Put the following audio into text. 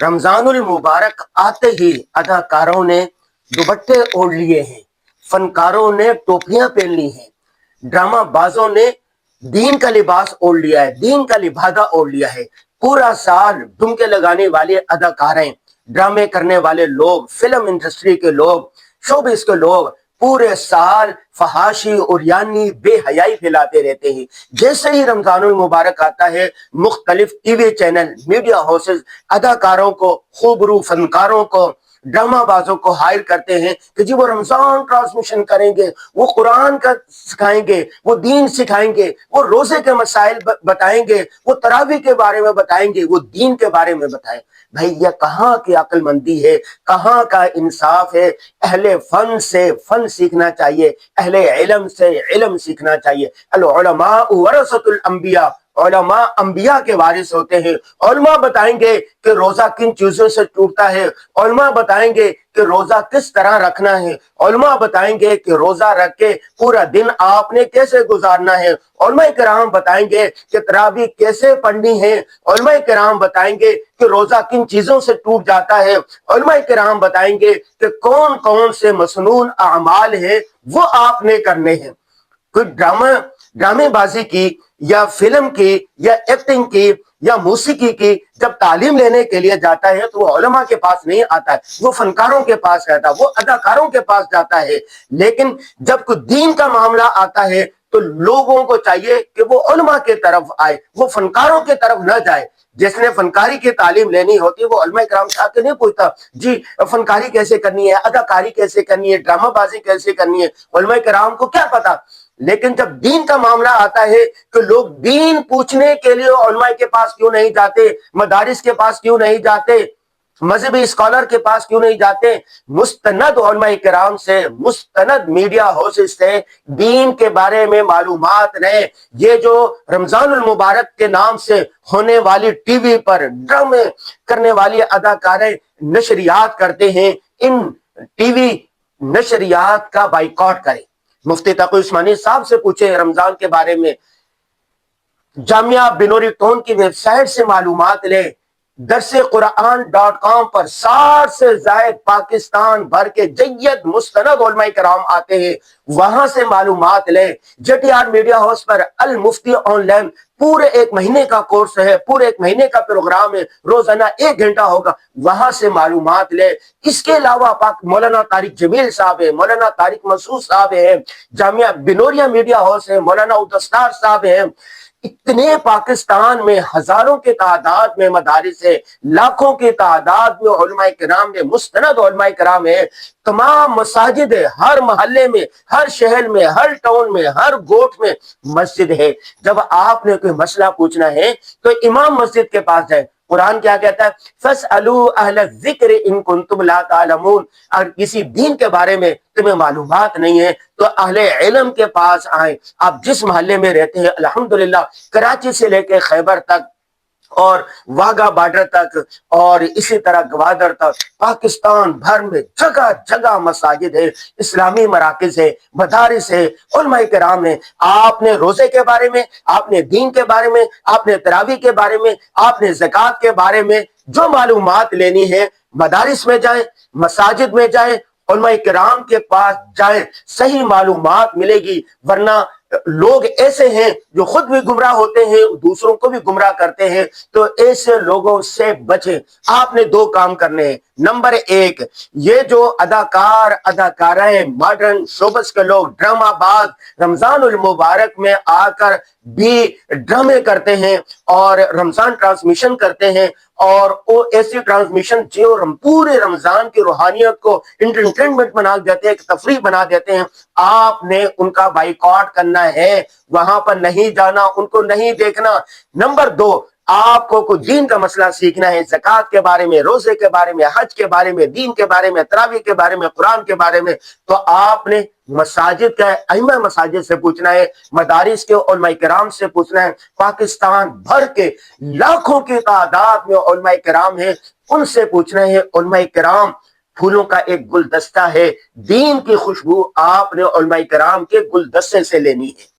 رمضان المبارک آتے ہی اداکاروں نے دوپٹے اوڑھ لیے ہیں، فنکاروں نے ٹوپیاں پہن لی ہیں، ڈرامہ بازوں نے دین کا لباس اوڑھ لیا ہے، دین کا لبادہ اوڑھ لیا ہے۔ پورا سال ڈمکے لگانے والے اداکاریں، ڈرامے کرنے والے لوگ، فلم انڈسٹری کے لوگ، شوبز کے لوگ پورے سال فحاشی اور یعنی بے حیائی پھیلاتے رہتے ہیں۔ جیسے ہی رمضان المبارک آتا ہے، مختلف T V channel, media houses اداکاروں کو، خوبرو فنکاروں کو، ڈرامہ بازوں کو ہائر کرتے ہیں کہ جی وہ رمضان ٹرانسمیشن کریں گے، وہ قرآن کا سکھائیں گے، وہ دین سکھائیں گے، وہ روزے کے مسائل بتائیں گے، وہ تراویح کے بارے میں بتائیں گے، وہ دین کے بارے میں بتائیں۔ بھائی یہ کہاں کی عقل مندی ہے، کہاں کا انصاف ہے؟ اہل فن سے فن سیکھنا چاہیے، اہل علم سے علم سیکھنا چاہیے۔ العلماء ورثۃ الانبیاء، علماء انبیاء کے وارث ہوتے ہیں۔ علماء بتائیں گے کہ روزہ کن چیزوں سے ٹوٹتا ہے، علماء بتائیں گے کہ روزہ کس طرح رکھنا ہے، علماء بتائیں گے کہ روزہ رکھ کے پورا دن آپ نے کیسے گزارنا ہے، علماء کرام بتائیں گے کہ تراویح کیسے پڑھنی ہے، علماء کرام بتائیں گے کہ روزہ کن چیزوں سے ٹوٹ جاتا ہے، علماء کرام بتائیں گے کہ کون کون سے مسنون اعمال ہیں وہ آپ نے کرنے ہیں۔ کوئی ڈرامے بازی کی یا فلم کی یا ایکٹنگ کی یا موسیقی کی جب تعلیم لینے کے لیے جاتا ہے تو وہ علماء کے پاس نہیں آتا ہے، وہ فنکاروں کے پاس رہتا ہے، وہ اداکاروں کے پاس جاتا ہے۔ لیکن جب کوئی دین کا معاملہ آتا ہے تو لوگوں کو چاہیے کہ وہ علماء کے طرف آئے، وہ فنکاروں کے طرف نہ جائے۔ جس نے فنکاری کی تعلیم لینی ہوتی ہے وہ علماء کرام سے آ کے نہیں پوچھتا جی فنکاری کیسے کرنی ہے، اداکاری کیسے کرنی ہے، ڈرامہ بازی کیسے کرنی ہے، علماء کرام کو کیا پتا۔ لیکن جب دین کا معاملہ آتا ہے کہ لوگ دین پوچھنے کے لیے علماء کے پاس کیوں نہیں جاتے، مدارس کے پاس کیوں نہیں جاتے، مذہبی اسکالر کے پاس کیوں نہیں جاتے، مستند علماء کرام سے، مستند میڈیا ہاؤسز سے دین کے بارے میں معلومات رہے۔ یہ جو رمضان المبارک کے نام سے ہونے والی ٹی وی پر ڈرامے کرنے والی اداکاریں نشریات کرتے ہیں، ان ٹی وی نشریات کا بائیکاٹ کریں۔ مفتی تقی عثمانی صاحب سے پوچھیں رمضان کے بارے میں، جامعہ بنوری ٹون کی ویب سائٹ سے معلومات لیں، درسقرآن.com پر 60 سے زائد پاکستان بھر کے جید مستند علماء کرام آتے ہیں، وہاں سے معلومات لیں۔ J T R media house پر المفتی آن لائن پورے ایک مہینے کا کورس ہے، پورے ایک مہینے کا پروگرام ہے، روزانہ 1 گھنٹہ ہوگا، وہاں سے معلومات لیں۔ اس کے علاوہ مولانا طارق جمیل صاحب ہے، مولانا طارق مسعود صاحب ہیں، جامعہ بنوریا میڈیا ہاؤس ہے، مولانا ادستار صاحب ہیں۔ اتنے پاکستان میں ہزاروں کی تعداد میں مدارس ہے، لاکھوں کی تعداد میں علماء کرام میں مستند علماء کرام ہے، تمام مساجد ہے، ہر محلے میں، ہر شہر میں، ہر ٹاؤن میں، ہر گوٹھ میں مسجد ہے۔ جب آپ نے کوئی مسئلہ پوچھنا ہے تو امام مسجد کے پاس جائیں۔ قرآن کیا کہتا ہے؟ فَاسْأَلُوا أَهْلَ الذِّكْرِ إِن كُنتُمْ لَا تَعْلَمُونَ۔ اگر کسی دین کے بارے میں تمہیں معلومات نہیں ہے تو اہل علم کے پاس آئیں۔ آپ جس محلے میں رہتے ہیں، الحمدللہ کراچی سے لے کے خیبر تک اور واگا بارڈر تک اور اسی طرح گوادر تک پاکستان بھر میں جگہ جگہ مساجد ہے، اسلامی مراکز ہے، مدارس ہے، علماء کرام ہیں۔ آپ نے روزے کے بارے میں، آپ نے دین کے بارے میں، آپ نے تراویح کے بارے میں، آپ نے زکوٰۃ کے بارے میں جو معلومات لینی ہے، مدارس میں جائیں، مساجد میں جائیں، علماء کرام کے پاس جائیں، صحیح معلومات ملے گی۔ ورنہ لوگ ایسے ہیں جو خود بھی گمراہ ہوتے ہیں، دوسروں کو بھی گمراہ کرتے ہیں، تو ایسے لوگوں سے بچیں۔ آپ نے 2 کام کرنے ہیں۔ نمبر 1، یہ جو اداکاریں ماڈرن شوبز کے لوگ، ڈرامہ باز رمضان المبارک میں آ کر بھی ڈرامے کرتے ہیں اور رمضان ٹرانسمیشن کرتے ہیں، اور وہ ایسی ٹرانسمیشن جو پورے رمضان کی روحانیت کو انٹرٹینمنٹ بنا دیتے ہیں، تفریح بنا دیتے ہیں، آپ نے ان کا بائیکاٹ کرنا ہے، وہاں پر نہیں جانا، ان کو نہیں دیکھنا۔ نمبر 2، آپ کو کوئی دین کا مسئلہ سیکھنا ہے، زکوٰۃ کے بارے میں، روزے کے بارے میں، حج کے بارے میں، دین کے بارے میں، تراویح کے بارے میں، قرآن کے بارے میں، تو آپ نے مساجد کے ائمہ مساجد سے پوچھنا ہے، مدارس کے علماء کرام سے پوچھنا ہے۔ پاکستان بھر کے لاکھوں کی تعداد میں علماء کرام ہیں، ان سے پوچھنا ہے۔ علماء کرام پھولوں کا ایک گلدستہ ہے، دین کی خوشبو آپ نے علماء کرام کے گلدستے سے لینی ہے۔